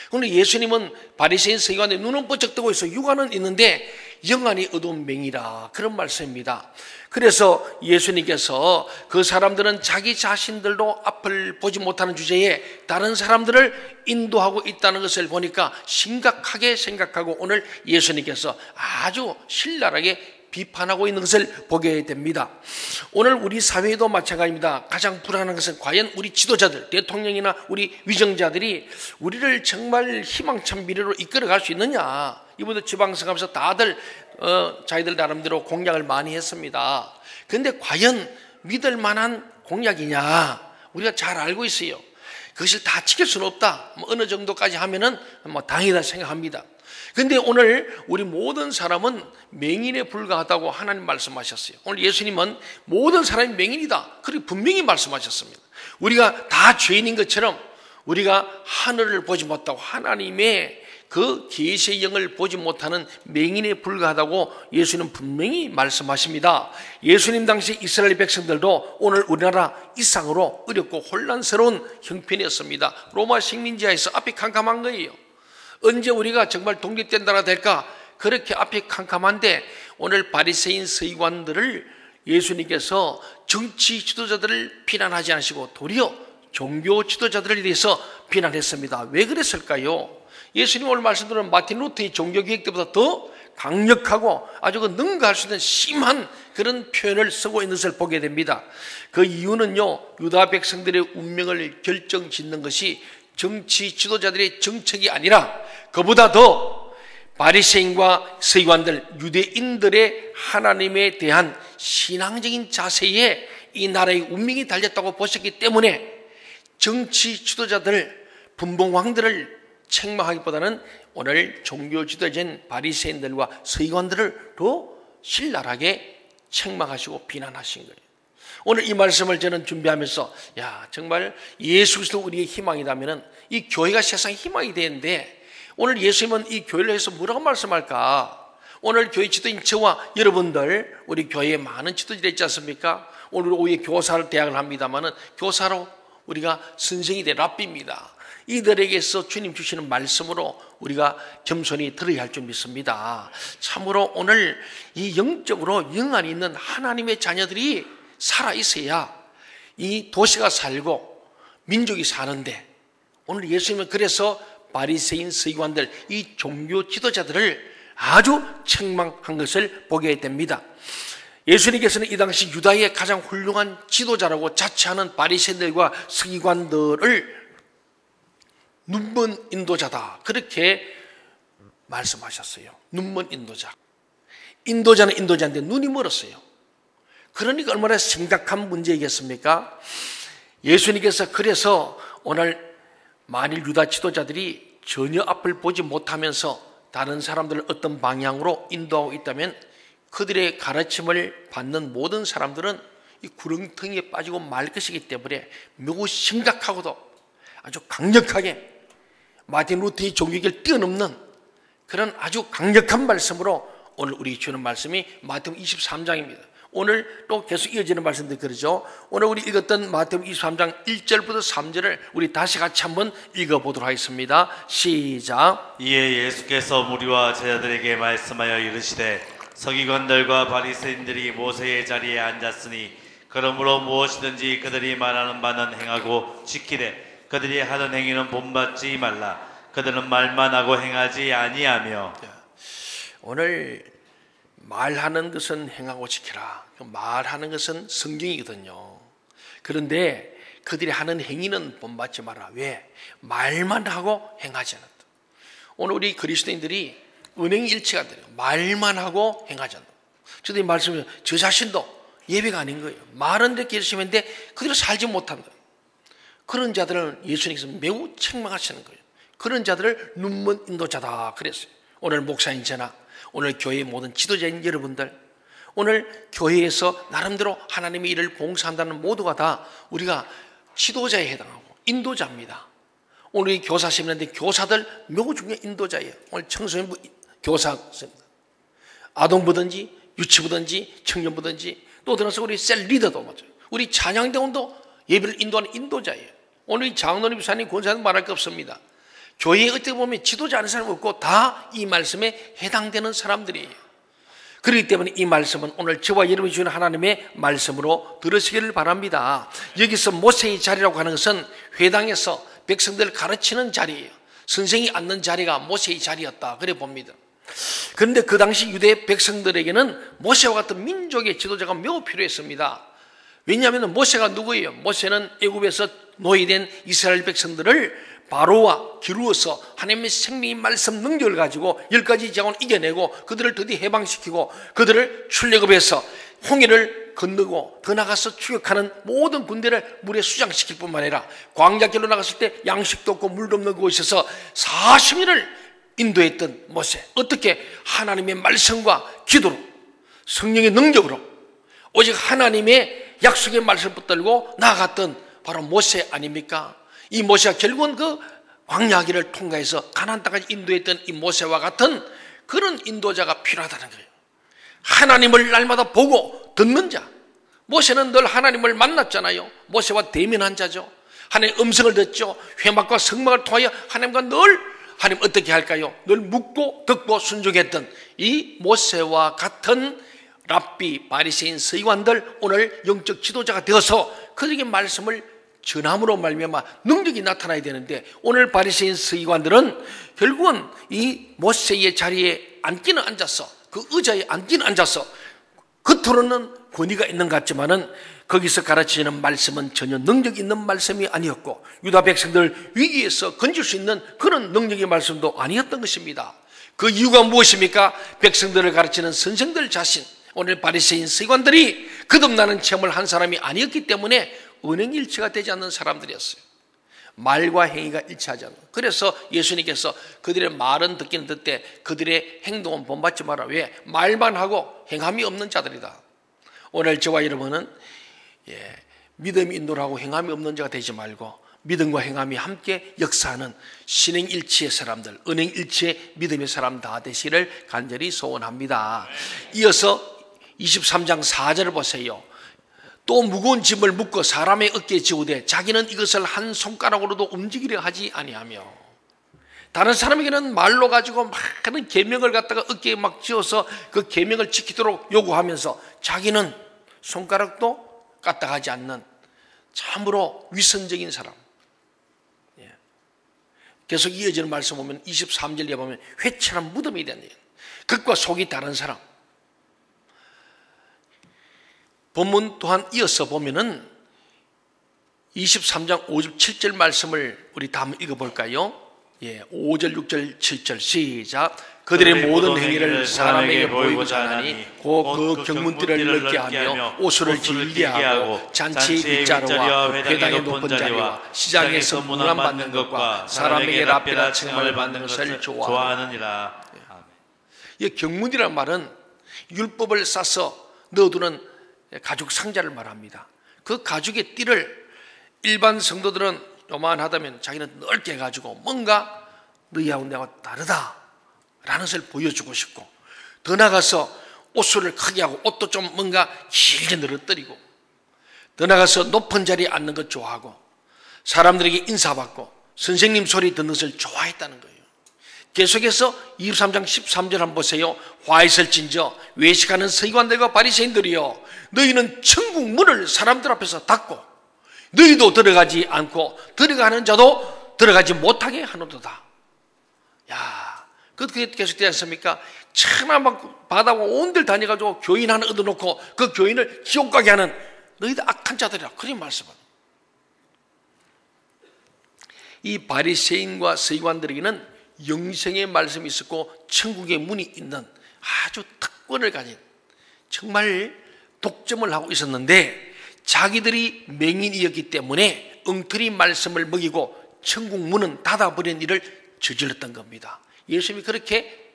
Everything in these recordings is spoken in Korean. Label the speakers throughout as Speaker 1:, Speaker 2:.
Speaker 1: 그런데 예수님은 바리새인 서기관의 눈은 번쩍 뜨고 있어 육안은 있는데 영안이 어두운 맹이라, 그런 말씀입니다. 그래서 예수님께서 그 사람들은 자기 자신들도 앞을 보지 못하는 주제에 다른 사람들을 인도하고 있다는 것을 보니까 심각하게 생각하고 오늘 예수님께서 아주 신랄하게 비판하고 있는 것을 보게 됩니다. 오늘 우리 사회도 마찬가지입니다. 가장 불안한 것은 과연 우리 지도자들, 대통령이나 우리 위정자들이 우리를 정말 희망찬 미래로 이끌어갈 수 있느냐. 이번에 지방선 가면서 다들 자기들 나름대로 공약을 많이 했습니다. 그런데 과연 믿을 만한 공약이냐, 우리가 잘 알고 있어요. 그것을 다 지킬 수는 없다. 어느 정도까지 하면은 당이다 생각합니다. 근데 오늘 우리 모든 사람은 맹인에 불과하다고 하나님 말씀하셨어요. 오늘 예수님은 모든 사람이 맹인이다, 그리고 분명히 말씀하셨습니다. 우리가 다 죄인인 것처럼 우리가 하늘을 보지 못하고 하나님의 그 계시의 영을 보지 못하는 맹인에 불과하다고 예수님은 분명히 말씀하십니다. 예수님 당시 이스라엘 백성들도 오늘 우리나라 이상으로 어렵고 혼란스러운 형편이었습니다. 로마 식민지하에서 앞이 캄캄한 거예요. 언제 우리가 정말 독립된 나라가 될까, 그렇게 앞이 캄캄한데 오늘 바리새인 서기관들을 예수님께서 정치 지도자들을 비난하지 않으시고 도리어 종교 지도자들에 대해서 비난했습니다. 왜 그랬을까요? 예수님 오늘 말씀드린 마틴 루터의 종교개혁 때보다 더 강력하고 아주 능가할 수 있는 심한 그런 표현을 쓰고 있는 것을 보게 됩니다. 그 이유는요, 유다 백성들의 운명을 결정짓는 것이 정치 지도자들의 정책이 아니라 그보다 더 바리새인과 서기관들, 유대인들의 하나님에 대한 신앙적인 자세에 이 나라의 운명이 달렸다고 보셨기 때문에 정치 지도자들, 분봉왕들을 책망하기보다는 오늘 종교 지도자인 바리새인들과 서기관들을 더 신랄하게 책망하시고 비난하신 거예요. 오늘 이 말씀을 저는 준비하면서 정말 예수 그리스도 우리의 희망이라면 이 교회가 세상의 희망이 되는데 오늘 예수님은 이 교회를 해서 뭐라고 말씀할까? 오늘 교회 지도인 저와 여러분들, 우리 교회에 많은 지도자들이 있지 않습니까? 오늘 우리 교사를 대학을 합니다마는 교사로 우리가 선생이 된 랍비입니다. 이들에게서 주님 주시는 말씀으로 우리가 겸손히 들어야 할 줄 믿습니다. 참으로 오늘 이 영적으로 영안이 있는 하나님의 자녀들이 살아있어야 이 도시가 살고 민족이 사는데, 오늘 예수님은 그래서 바리새인 서기관들, 이 종교 지도자들을 아주 책망한 것을 보게 됩니다. 예수님께서는 이 당시 유다의 가장 훌륭한 지도자라고 자처하는 바리새인들과 서기관들을 눈먼 인도자다, 그렇게 말씀하셨어요. 눈먼 인도자. 인도자는 인도자인데 눈이 멀었어요. 그러니까 얼마나 심각한 문제이겠습니까? 예수님께서 그래서 오늘 만일 유다 지도자들이 전혀 앞을 보지 못하면서 다른 사람들을 어떤 방향으로 인도하고 있다면 그들의 가르침을 받는 모든 사람들은 이 구렁텅이에 빠지고 말 것이기 때문에 매우 심각하고도 아주 강력하게 마틴 루터의 종교개혁을 뛰어넘는 그런 아주 강력한 말씀으로 오늘 우리 주는 말씀이 마태복음 23장입니다. 오늘 또 계속 이어지는 말씀들 그러죠. 오늘 우리 읽었던 마태복음 23장 1절부터 3절을 우리 다시 같이 한번 읽어보도록 하겠습니다. 시작.
Speaker 2: 이에 예수께서 무리와 제자들에게 말씀하여 이르시되 서기관들과 바리새인들이 모세의 자리에 앉았으니 그러므로 무엇이든지 그들이 말하는 바는 행하고 지키되 그들이 하는 행위는 본받지 말라. 그들은 말만 하고 행하지 아니하며.
Speaker 1: 오늘 말하는 것은 행하고 지켜라. 말하는 것은 성경이거든요. 그런데 그들이 하는 행위는 본받지 마라. 왜? 말만 하고 행하지 않았다. 오늘 우리 그리스도인들이 은행일치가 돼요. 말만 하고 행하지 않는다. 저도 이 말씀을 저 자신도 예배가 아닌 거예요. 말은 듣기 열심히 했는데 그대로 살지 못한다. 그런 자들을 예수님께서 매우 책망하시는 거예요. 그런 자들을 눈먼 인도자다 그랬어요. 오늘 목사인 저나 오늘 교회의 모든 지도자인 여러분들, 오늘 교회에서 나름대로 하나님의 일을 봉사한다는 모두가 다 우리가 지도자에 해당하고 인도자입니다. 오늘 이 교사 시험인데 교사들 매우 중요한 인도자예요. 오늘 청소년부 교사입니다. 아동부든지 유치부든지 청년부든지 또 들어서 우리 셀 리더도 맞아요. 우리 찬양대원도 예배를 인도하는 인도자예요. 오늘 이 장로님, 부사님, 권사님 말할 거 없습니다. 교회에 어떻게 보면 지도자 아는 사람이 없고 다 이 말씀에 해당되는 사람들이에요. 그렇기 때문에 이 말씀은 오늘 저와 여러분이 주는 하나님의 말씀으로 들으시기를 바랍니다. 여기서 모세의 자리라고 하는 것은 회당에서 백성들을 가르치는 자리예요. 선생이 앉는 자리가 모세의 자리였다, 그래 봅니다. 그런데 그 당시 유대 백성들에게는 모세와 같은 민족의 지도자가 매우 필요했습니다. 왜냐하면 모세가 누구예요? 모세는 애굽에서 노예된 이스라엘 백성들을 바로와 기루어서 하나님의 생명의 말씀 능력을 가지고 10가지 재앙을 이겨내고 그들을 드디어 해방시키고 그들을 출애굽해서 홍해를 건너고 더 나가서 추격하는 모든 군대를 물에 수장시킬 뿐만 아니라 광야길로 나갔을 때 양식도 없고 물도 없는 곳에서 40일을 인도했던 모세. 어떻게? 하나님의 말씀과 기도로, 성령의 능력으로 오직 하나님의 약속의 말씀을 붙들고 나아갔던 바로 모세 아닙니까? 이 모세가 결국은 그 광야길을 통과해서 가나안 땅까지 인도했던 이 모세와 같은 그런 인도자가 필요하다는 거예요. 하나님을 날마다 보고 듣는 자. 모세는 늘 하나님을 만났잖아요. 모세와 대면한 자죠. 하나님의 음성을 듣죠. 회막과 성막을 통하여 하나님과 늘 하나님 어떻게 할까요? 늘 묻고 듣고 순종했던 이 모세와 같은 랍비, 바리새인, 서기관들, 오늘 영적 지도자가 되어서 그들에게 말씀을 전함으로 말미암아 능력이 나타나야 되는데, 오늘 바리새인 서기관들은 결국은 이 모세의 자리에 앉기는 앉았어, 그 의자에 앉기는 앉았어, 겉으로는 권위가 있는 것 같지만은 거기서 가르치는 말씀은 전혀 능력 있는 말씀이 아니었고 유다 백성들 위기에서 건질 수 있는 그런 능력의 말씀도 아니었던 것입니다. 그 이유가 무엇입니까? 백성들을 가르치는 선생들 자신, 오늘 바리새인 서기관들이 거듭나는 체험을 한 사람이 아니었기 때문에 은행일치가 되지 않는 사람들이었어요. 말과 행위가 일치하지 않는. 그래서 예수님께서 그들의 말은 듣기는 듣되 그들의 행동은 본받지 마라. 왜? 말만 하고 행함이 없는 자들이다. 오늘 저와 여러분은 믿음이 인도를 하고 행함이 없는 자가 되지 말고 믿음과 행함이 함께 역사하는 신행일치의 사람들, 은행일치의 믿음의 사람 다 되시기를 간절히 소원합니다. 이어서 23장 4절을 보세요. 또 무거운 짐을 묶어 사람의 어깨에 지우되 자기는 이것을 한 손가락으로도 움직이려 하지 아니하며. 다른 사람에게는 말로 가지고 많은 계명을 갖다가 어깨에 막 지어서 그 계명을 지키도록 요구하면서 자기는 손가락도 까딱하지 않는 참으로 위선적인 사람. 계속 이어지는 말씀 보면 23절에 보면 회칠한 무덤이 되는 극과 속이 다른 사람. 본문 또한 이어서 보면은 23장 5절 7절 말씀을 우리 다 한번 읽어볼까요? 5절 6절 7절 시작. 그들의 모든 행위를 사람에게 보이고자 하나니 그 경문띠를 넓게 하며 옷을 길게 하고 잔치 윗자루와 회당의 높은 자리와 시장에서 문안 받는 것과 사람에게 랍비라 칭함을 받는 것을 좋아하느니라. 이 경문이라는 말은 율법을 싸서 넣어두는 가죽 상자를 말합니다. 그 가죽의 띠를 일반 성도들은 요만하다면 자기는 넓게 해가지고 뭔가 너희하고 내가 다르다라는 것을 보여주고 싶고, 더 나가서 옷을 크게 하고 옷도 좀 뭔가 길게 늘어뜨리고, 더 나가서 높은 자리에 앉는 것 좋아하고 사람들에게 인사받고 선생님 소리 듣는 것을 좋아했다는 거예요. 계속해서 23장 13절 한번 보세요. 화 있을진저 외식하는 서기관들과 바리새인들이여, 너희는 천국 문을 사람들 앞에서 닫고 너희도 들어가지 않고 들어가는 자도 들어가지 못하게 하노도다. 야, 그게 계속되지 않습니까? 천하 막 바다고 온들 다녀가지고 교인 하나 얻어놓고 그 교인을 지옥 가게 하는 너희들 악한 자들이라, 그런 말씀은. 이 바리새인과 서기관들에게는 영생의 말씀이 있었고 천국의 문이 있는 아주 특권을 가진 정말 독점을 하고 있었는데, 자기들이 맹인이었기 때문에 엉터리 말씀을 먹이고 천국 문은 닫아버린 일을 저질렀던 겁니다. 예수님이 그렇게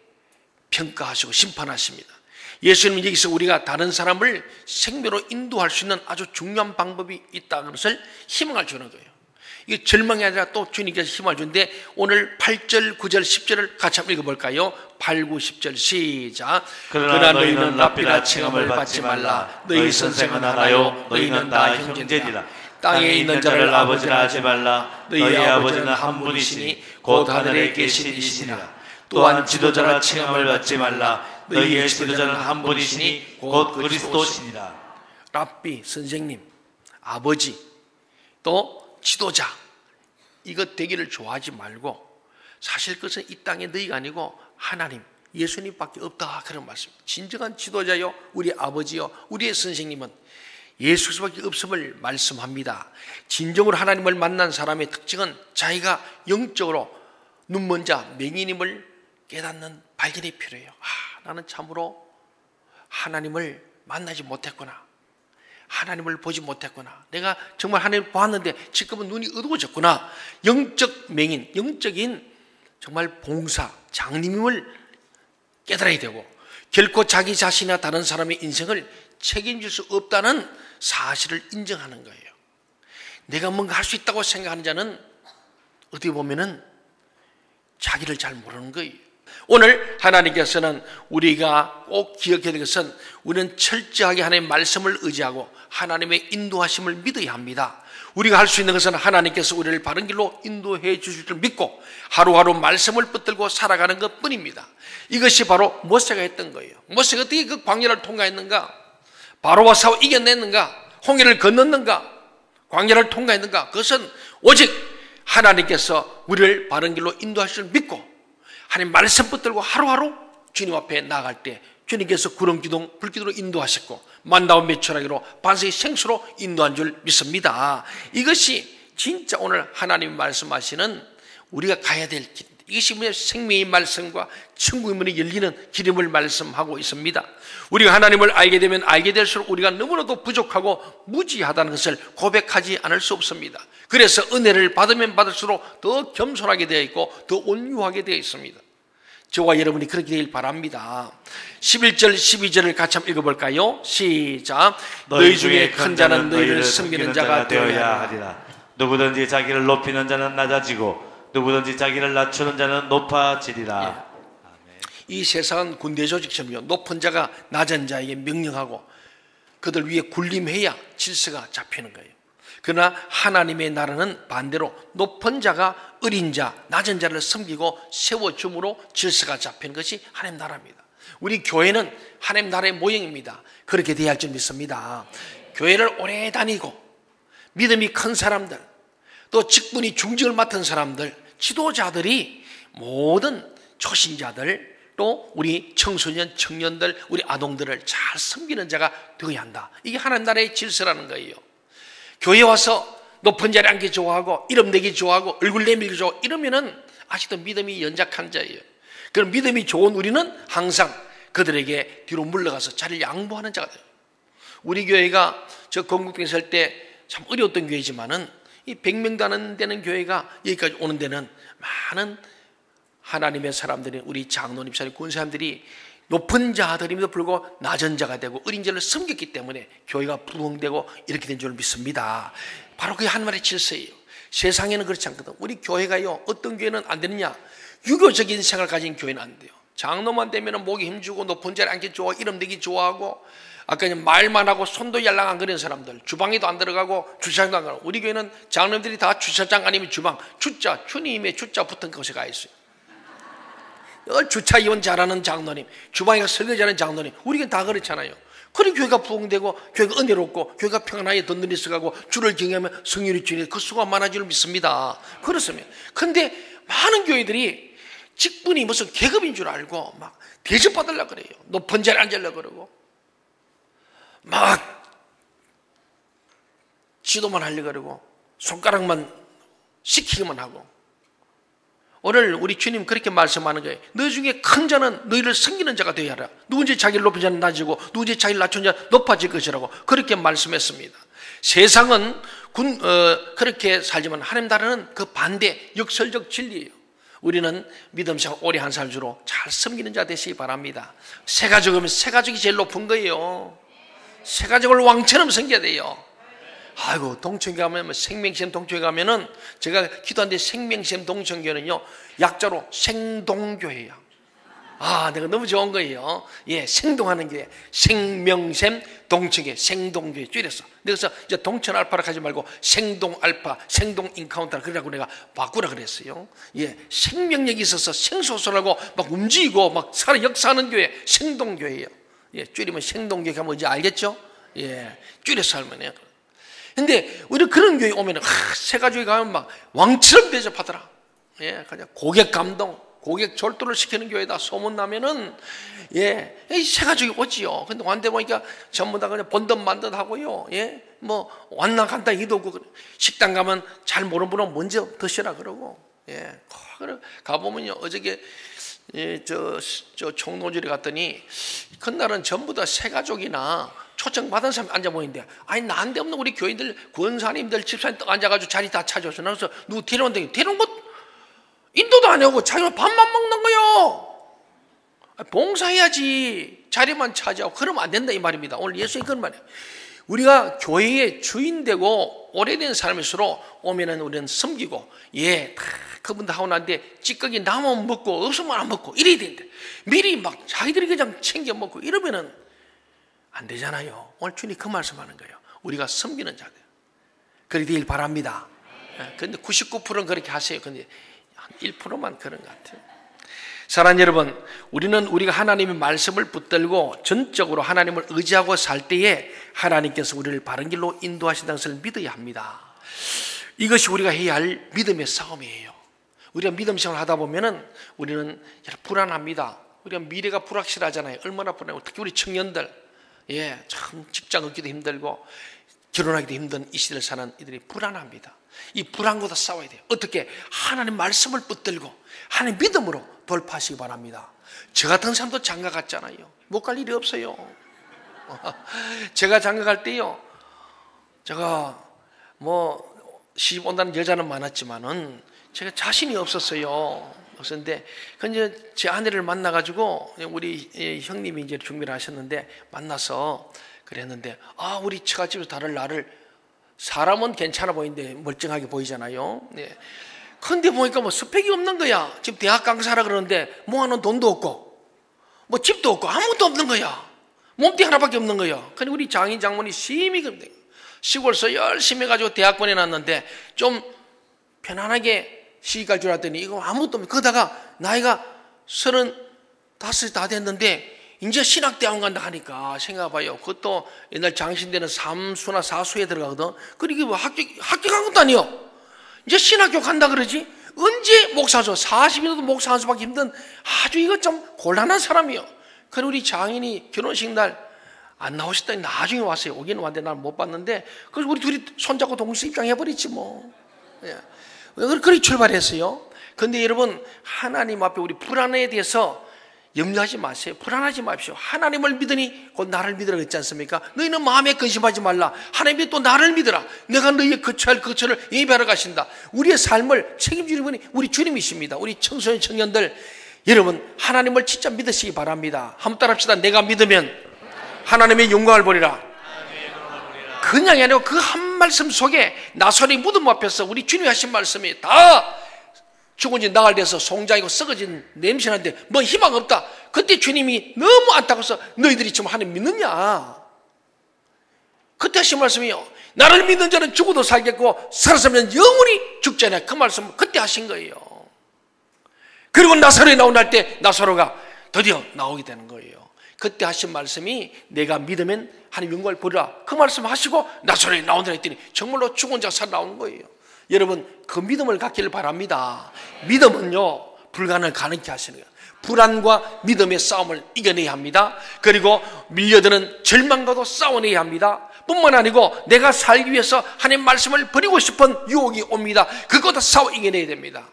Speaker 1: 평가하시고 심판하십니다. 예수님은 여기서 우리가 다른 사람을 생명으로 인도할 수 있는 아주 중요한 방법이 있다는 것을 희망을 주는 거예요. 이게 절망이 아니라 또 주님께서 힘을 주는데, 오늘 8절, 9절, 10절을 같이 한번 읽어볼까요? 8, 9, 10절 시작.
Speaker 2: 그러나 너희는 랍비라 칭함을 받지 말라. 너희 선생은 하나요 너희는 다 형제니라.
Speaker 1: 땅에 있는 자를 아버지라 하지
Speaker 2: 말라. 너희 아버지는 한 분이시니 곧 하늘에 계신 이시니라. 또한 지도자라 칭함을 받지 말라. 너희의 지도자는 한 분이시니 곧 그리스도시니라.
Speaker 1: 랍비, 선생님, 아버지, 또 지도자, 이것 되기를 좋아하지 말고 사실 그것은 이 땅에 너희가 아니고 하나님, 예수님밖에 없다, 그런 말씀. 진정한 지도자요, 우리 아버지요, 우리의 선생님은 예수 그리스도밖에 없음을 말씀합니다. 진정으로 하나님을 만난 사람의 특징은 자기가 영적으로 눈먼 자, 맹인임을 깨닫는 발견이 필요해요. 나는 참으로 하나님을 만나지 못했구나, 하나님을 보지 못했구나, 내가 정말 하나님을 보았는데 지금은 눈이 어두워졌구나. 영적 맹인, 영적인 정말 봉사, 장님임을 깨달아야 되고, 결코 자기 자신이나 다른 사람의 인생을 책임질 수 없다는 사실을 인정하는 거예요. 내가 뭔가 할 수 있다고 생각하는 자는 어떻게 보면은 자기를 잘 모르는 거예요. 오늘 하나님께서는 우리가 꼭 기억해야 될 것은, 우리는 철저하게 하나님의 말씀을 의지하고 하나님의 인도하심을 믿어야 합니다. 우리가 할 수 있는 것은 하나님께서 우리를 바른 길로 인도해 주실 줄 믿고 하루하루 말씀을 붙들고 살아가는 것 뿐입니다. 이것이 바로 모세가 했던 거예요. 모세가 어떻게 그 광야를 통과했는가? 바로와 싸워 이겨냈는가? 홍해를 건넜는가? 광야를 통과했는가? 그것은 오직 하나님께서 우리를 바른 길로 인도하실 줄 믿고 하나님 말씀 붙들고 하루하루 주님 앞에 나아갈 때 주님께서 구름 기둥 불기둥으로 인도하셨고 만나온 메추라기로 반석의 생수로 인도한 줄 믿습니다. 이것이 진짜 오늘 하나님이 말씀하시는 우리가 가야 될 길, 이것이 생명의 말씀과 천국의 문이 열리는 길임을 말씀하고 있습니다. 우리가 하나님을 알게 되면 알게 될수록 우리가 너무나도 부족하고 무지하다는 것을 고백하지 않을 수 없습니다. 그래서 은혜를 받으면 받을수록 더 겸손하게 되어 있고 더 온유하게 되어 있습니다. 저와 여러분이 그렇게 되길 바랍니다. 11절 12절을 같이 한번 읽어볼까요? 시작. 너희 중에 큰 자는 너희를 섬기는 자가 되어야 하리라.
Speaker 2: 누구든지 자기를 높이는 자는 낮아지고 누구든지 자기를 낮추는 자는 높아지리라.
Speaker 1: 이 세상은 군대 조직처럼요, 높은 자가 낮은 자에게 명령하고 그들 위에 군림해야 질서가 잡히는 거예요. 그러나 하나님의 나라는 반대로 높은 자가 어린 자, 낮은 자를 섬기고 세워줌으로 질서가 잡히는 것이 하나님 나라입니다. 우리 교회는 하나님 나라의 모형입니다. 그렇게 돼야 할 줄 믿습니다. 교회를 오래 다니고 믿음이 큰 사람들, 또 직분이 중직을 맡은 사람들, 지도자들이 모든 초신자들, 또 우리 청소년, 청년들, 우리 아동들을 잘 섬기는 자가 되어야 한다. 이게 하나님 나라의 질서라는 거예요. 교회 와서 높은 자리에 앉기 좋아하고 이름 내기 좋아하고 얼굴 내밀기 좋아하고 이러면은 아직도 믿음이 연약한 자예요. 그럼 믿음이 좋은 우리는 항상 그들에게 뒤로 물러가서 자리를 양보하는 자가 돼요. 우리 교회가 저 건국병 살 때 참 어려웠던 교회지만은 이 100명도 되는 교회가 여기까지 오는 데는 많은 하나님의 사람들이, 우리 장로님, 사님, 군사님들이 높은 자들임에도 불구하고 낮은 자가 되고 어린 자를 섬겼기 때문에 교회가 부흥되고 이렇게 된 줄 믿습니다. 바로 그게 하나님의 질서예요. 세상에는 그렇지 않거든. 우리 교회가요, 어떤 교회는 안 되느냐, 유교적인 생활을 가진 교회는 안 돼요. 장로만 되면 목에 힘주고 높은 자리에 앉기 좋아, 이름 되기 좋아하고, 아까 말만 하고 손도 yar랑 안 그리는 사람들, 주방에도 안 들어가고 주차장도 안 가고. 우리 교회는 장로님들이 다 주차장 아니면 주방, 주자, 주님의 주자 붙은 곳에 가 있어요. 주차 이혼 잘하는 장로님, 주방에 가서 설거지 잘하는 장로님, 우리는 다 그렇잖아요. 그래 교회가 부흥되고 교회가 은혜롭고 교회가 평안하게 든든히 있어가고 주를 경외하면 성령이 주니 그 수가 많아질 줄 믿습니다. 그렇습니다. 근데 많은 교회들이 직분이 무슨 계급인 줄 알고 막 대접받으려고 그래요. 높은 자리에 앉으려고 그러고 막 지도만 하려고 그러고 손가락만 시키기만 하고. 오늘 우리 주님 그렇게 말씀하는 거예요. 너 중에 큰 자는 너희를 섬기는 자가 되어야 하라. 누군지 자기를 높인 자는 낮아지고 누군지 자기를 낮춘 자는 높아질 것이라고 그렇게 말씀했습니다. 세상은 그렇게 살지만 하나님 나라는 그 반대 역설적 진리예요. 우리는 믿음 생활 오래 한 살주로 잘 섬기는 자 되시기 바랍니다. 새 가족이면 새 가족이 제일 높은 거예요. 새 가족을 왕처럼 섬겨야 돼요. 아이고, 동천교 가면 생명샘 동천교 가면은 제가 기도하는데 생명샘 동천교는요 약자로 생동교회야. 내가 너무 좋은 거예요. 예, 생동하는 교회, 생명샘 동청회, 생동교회 줄였어. 그래서 이제 동천 알파라 하지 말고 생동 알파, 생동 인카운터라 그러라고 내가 바꾸라 그랬어요. 예, 생명력이 있어서 생소설하고 막 움직이고 막 살아 역사하는 교회, 생동교회예요. 예, 줄이면 생동교회 하면 이제 알겠죠? 예, 줄여서 하면. 근데 우리 그런 교회 오면은 새가족에 가면 막 왕처럼 대접하더라. 예, 그냥 고객 감동, 고객 졸도를 시키는 교회다 소문 나면은 새가족이 오지요. 근데 왔는데 보니까 전부 다 그냥 본듯 만듯 하고요. 예, 뭐 왔나 간다 이도 없고 식당 가면 잘 모르는 분은 먼저 드시라 그러고. 예, 그래 가보면요 어저께 저 총노절에 갔더니 그날은 전부 다 새가족이나 초청 받은 사람이 앉아 보이는데 나한테 없는 우리 교인들 권사님들 집사님 딱 앉아가지고 자리 다 찾아서 그래서 누구 데려온 곳 인도도 안 하고 자기가 밥만 먹는 거요. 봉사해야지. 자리만 차지하고 그러면 안 된다 이 말입니다. 오늘 예수님 그런 말이에요. 우리가 교회의 주인 되고 오래된 사람일수록 오면은 우리는 섬기고 다 그분들 하고 나는데 찌꺼기 남으면 먹고 없으면 안 먹고 이래야 되는데 미리 막 자기들이 그냥 챙겨 먹고 이러면은 안 되잖아요. 오늘 주님 그 말씀하는 거예요. 우리가 섬기는 자들 그렇게 되길 바랍니다. 그런데 99%는 그렇게 하세요. 근데 한 1%만 그런 것 같아요. 사랑하는 여러분, 우리는 우리가 하나님의 말씀을 붙들고 전적으로 하나님을 의지하고 살 때에 하나님께서 우리를 바른 길로 인도하신다는 것을 믿어야 합니다. 이것이 우리가 해야 할 믿음의 싸움이에요. 우리가 믿음 생활을 하다 보면은 우리는 불안합니다. 우리가 미래가 불확실하잖아요. 얼마나 불안해요. 특히 우리 청년들, 참 직장 얻기도 힘들고 결혼하기도 힘든 이 시대를 사는 이들이 불안합니다. 이 불안과도 싸워야 돼요. 어떻게? 하나님 말씀을 붙들고 하나님 믿음으로 돌파하시기 바랍니다. 저 같은 사람도 장가 갔잖아요. 못 갈 일이 없어요. 제가 장가 갈 때요, 제가 뭐 시집 온다는 여자는 많았지만은 제가 자신이 없었어요. 그런데 제 아내를 만나가지고 우리 형님이 이제 준비를 하셨는데 만나서 그랬는데 우리 처갓집에서 다른 나를 사람은 괜찮아 보이는데 멀쩡하게 보이잖아요. 근데 보니까 뭐 스펙이 없는 거야. 지금 대학 강사라 그러는데 모아놓은 돈도 없고 뭐 집도 없고 아무것도 없는 거야. 몸뚱이 하나밖에 없는 거야. 근데 우리 장인 장모님 심히 시골서 열심히 해가지고 대학 보내놨는데 좀 편안하게 시집갈 줄 알았더니 이거 아무것도 없는 거다가 나이가 35이 다 됐는데 이제 신학대학 간다 하니까 생각해봐요. 그것도 옛날 장신대는 3수나 4수에 들어가거든. 그리고 뭐 합격한 것도 아니요. 이제 신학교 간다 그러지? 언제 목사죠? 40이라도 목사 한 수밖에 힘든 아주 이거 좀 곤란한 사람이요. 그리고 우리 장인이 결혼식 날 안 나오셨더니 나중에 왔어요. 오기는 왔는데 난 못 봤는데 그래서 우리 둘이 손잡고 동시 입장해버리지 뭐. 그렇게 출발했어요. 근데 여러분 하나님 앞에 우리 불안에 대해서 염려하지 마세요. 불안하지 마십시오. 하나님을 믿으니 곧 나를 믿으라 그랬지 않습니까? 너희는 마음에 근심하지 말라. 하나님이 또 나를 믿으라. 내가 너희의 거처할 거처를 예비하러 가신다. 우리의 삶을 책임지는 분이 우리 주님이십니다. 우리 청소년 청년들 여러분 하나님을 진짜 믿으시기 바랍니다. 한번 따라합시다. 내가 믿으면 하나님의 영광을 보리라. 그냥이 아니고 그 한 말씀 속에 나설이 무덤 앞에서 우리 주님이 하신 말씀이 다 죽은 지 나흘 돼서 송장이고 썩어진 냄새나는데 뭐 희망 없다. 그때 주님이 너무 안타까워서 너희들이 지금 하나님 믿느냐? 그때 하신 말씀이요. 나를 믿는 자는 죽어도 살겠고 살았으면 영원히 죽지 않아. 그 말씀 그때 하신 거예요. 그리고 나사로에 나온날 때 나사로가 드디어 나오게 되는 거예요. 그때 하신 말씀이 내가 믿으면 하나님 영광을 보리라. 그 말씀 하시고 나사로에 나온다 했더니 정말로 죽은 자가 살아나오는 거예요. 여러분 그 믿음을 갖기를 바랍니다. 믿음은요 불가능을 가능케 하시는 거예요. 불안과 믿음의 싸움을 이겨내야 합니다. 그리고 밀려드는 절망과도 싸워내야 합니다. 뿐만 아니고 내가 살기 위해서 하나님의 말씀을 버리고 싶은 유혹이 옵니다. 그것도 싸워 이겨내야 됩니다.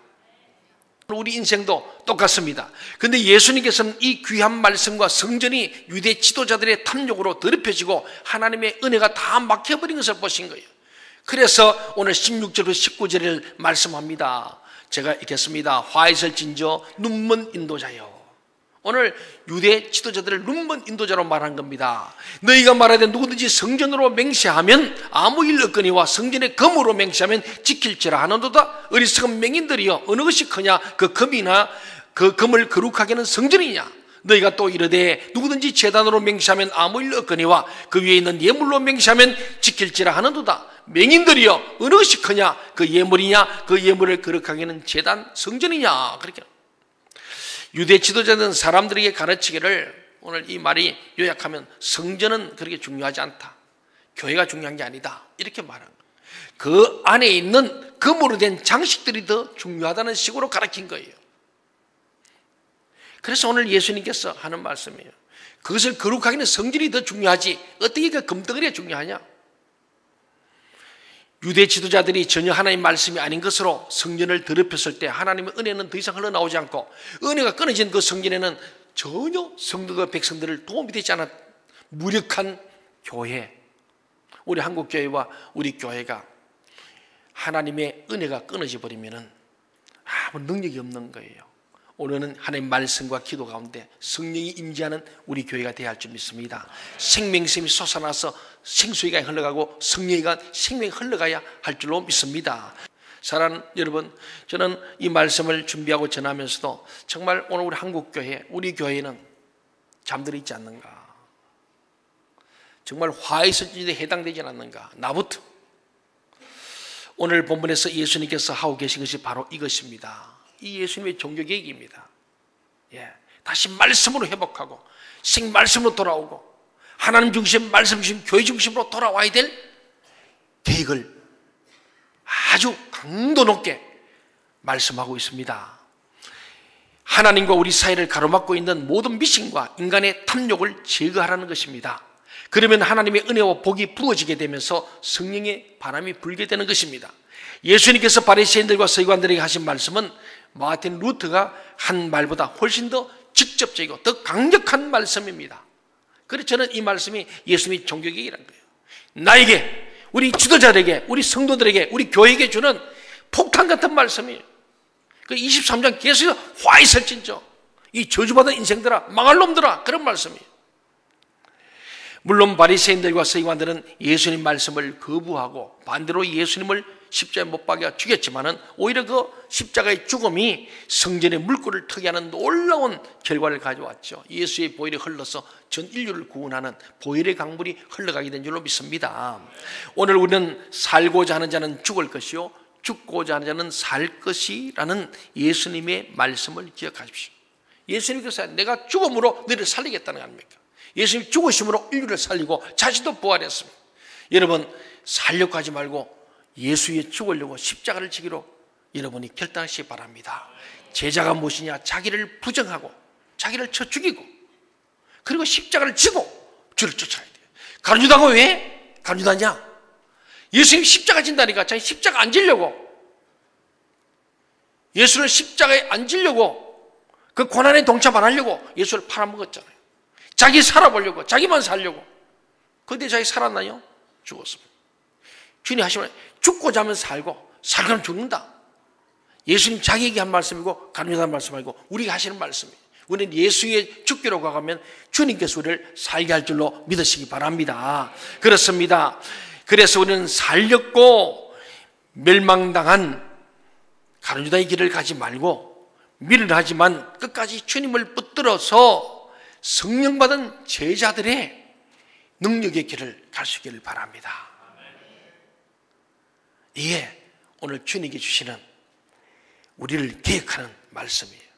Speaker 1: 우리 인생도 똑같습니다. 근데 예수님께서는 이 귀한 말씀과 성전이 유대 지도자들의 탐욕으로 더럽혀지고 하나님의 은혜가 다 막혀버린 것을 보신 거예요. 그래서 오늘 16절부터 19절을 말씀합니다. 제가 읽겠습니다. 화이설 진저 눈먼 인도자여. 오늘 유대 지도자들을 눈먼 인도자로 말한 겁니다. 너희가 말하되 누구든지 성전으로 맹세하면 아무 일 없거니와 성전의 금으로 맹세하면 지킬지라 하는도다. 어리석은 맹인들이여 어느 것이 크냐? 그 금이나 그 금을 거룩하게 하는 성전이냐? 너희가 또 이르되 누구든지 제단으로 맹세하면 아무 일 없거니와 그 위에 있는 예물로 맹세하면 지킬지라 하는도다. 맹인들이여 어느 것이 크냐? 그 예물이냐? 그 예물을 거룩하게는 제단 성전이냐? 그렇게 유대 지도자들은 사람들에게 가르치기를, 오늘 이 말이 요약하면 성전은 그렇게 중요하지 않다, 교회가 중요한 게 아니다, 이렇게 말한 거예요. 그 안에 있는 금으로 된 장식들이 더 중요하다는 식으로 가르친 거예요. 그래서 오늘 예수님께서 하는 말씀이에요. 그것을 거룩하기는 성전이 더 중요하지 어떻게 그 금덩어리가 중요하냐? 유대 지도자들이 전혀 하나님의 말씀이 아닌 것으로 성전을 더럽혔을 때 하나님의 은혜는 더 이상 흘러나오지 않고, 은혜가 끊어진 그 성전에는 전혀 성도와 백성들을 도움이 되지 않은 무력한 교회, 우리 한국교회와 우리 교회가 하나님의 은혜가 끊어져 버리면 아무 능력이 없는 거예요. 오늘은 하나님의 말씀과 기도 가운데 성령이 임재하는 우리 교회가 되어야 할 줄 믿습니다. 생명샘이 솟아나서 생수가 흘러가고 성령이가 생명이 흘러가야 할 줄로 믿습니다. 사랑하는 여러분, 저는 이 말씀을 준비하고 전하면서도 정말 오늘 우리 한국교회, 우리 교회는 잠들어 있지 않는가, 정말 화해설진에 해당되지 않는가. 나부터 오늘 본문에서 예수님께서 하고 계신 것이 바로 이것입니다. 이 예수님의 종교 계획입니다. 다시 말씀으로 회복하고 생말씀으로 돌아오고 하나님 중심, 말씀 중심, 교회 중심으로 돌아와야 될 계획을 아주 강도 높게 말씀하고 있습니다. 하나님과 우리 사이를 가로막고 있는 모든 미신과 인간의 탐욕을 제거하라는 것입니다. 그러면 하나님의 은혜와 복이 부어지게 되면서 성령의 바람이 불게 되는 것입니다. 예수님께서 바리새인들과 서기관들에게 하신 말씀은 마틴 루터가 한 말보다 훨씬 더 직접적이고 더 강력한 말씀입니다. 그래서 저는 이 말씀이 예수님의 종교계획이라는 거예요. 나에게, 우리 지도자들에게, 우리 성도들에게, 우리 교회에게 주는 폭탄 같은 말씀이에요. 그 23장 계속 화이설진저, 이 저주받은 인생들아, 망할 놈들아, 그런 말씀이에요. 물론 바리새인들과 서기관들은 예수님 말씀을 거부하고 반대로 예수님을 십자가에 못 박아 죽였지만은 오히려 그 십자가의 죽음이 성전의 물꼬를 트게 하는 놀라운 결과를 가져왔죠. 예수의 보혈이 흘러서 전 인류를 구원하는 보혈의 강물이 흘러가게 된 줄로 믿습니다. 오늘 우리는 살고자 하는 자는 죽을 것이요 죽고자 하는 자는 살 것이라는 예수님의 말씀을 기억하십시오. 예수님께서 내가 죽음으로 너를 살리겠다는 거 아닙니까? 예수님이 죽으심으로 인류를 살리고 자신도 부활했습니다. 여러분, 살려고 하지 말고 예수 위에 죽으려고 십자가를 지기로 여러분이 결단하시기 바랍니다. 제자가 무엇이냐? 자기를 부정하고 자기를 쳐 죽이고 그리고 십자가를 지고 주를 쫓아야 돼요. 가룟유다가 왜 가룟유다냐? 예수님 십자가 진다니까 자기 십자가 안 지려고, 예수를 십자가에 안 지려고, 그 고난에 동참 안 하려고 예수를 팔아먹었잖아요. 자기 살아보려고, 자기만 살려고. 그런데 자기 살았나요? 죽었습니다. 주님 하시면 죽고자 하면 살고 살고는 죽는다. 예수님 자기에게 한 말씀이고 가룟유다 한 말씀 아니고 우리가 하시는 말씀이에요. 우리는 예수의 죽기로 가면 주님께서 우리를 살게 할 줄로 믿으시기 바랍니다. 그렇습니다. 그래서 우리는 살렸고 멸망당한 가룟유다의 길을 가지 말고 미를 하지만 끝까지 주님을 붙들어서 성령받은 제자들의 능력의 길을 갈 수 있기를 바랍니다. 이게 오늘 주님께 주시는 우리를 계획하는 말씀이에요.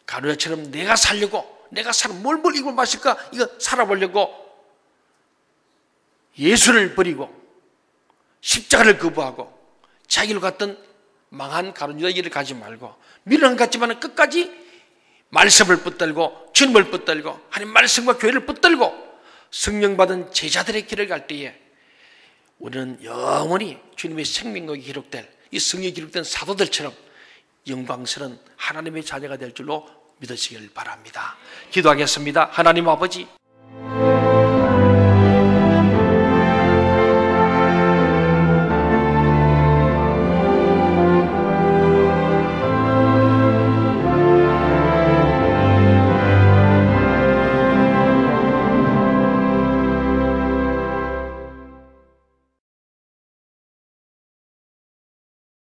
Speaker 1: 가룟유다처럼 내가 살려고, 내가 뭘 이걸 마실까? 이거 살아보려고 예수를 버리고 십자가를 거부하고 자기를 갔던 망한 가룟유다의 길을 가지 말고 미련한 것 같지만 끝까지 말씀을 붙들고 주님을 붙들고 하나님 말씀과 교회를 붙들고 성령 받은 제자들의 길을 갈 때에 우리는 영원히 주님의 생명력이 기록될 이 성경에 기록된 사도들처럼 영광스러운 하나님의 자녀가 될 줄로 믿으시길 바랍니다. 기도하겠습니다. 하나님 아버지,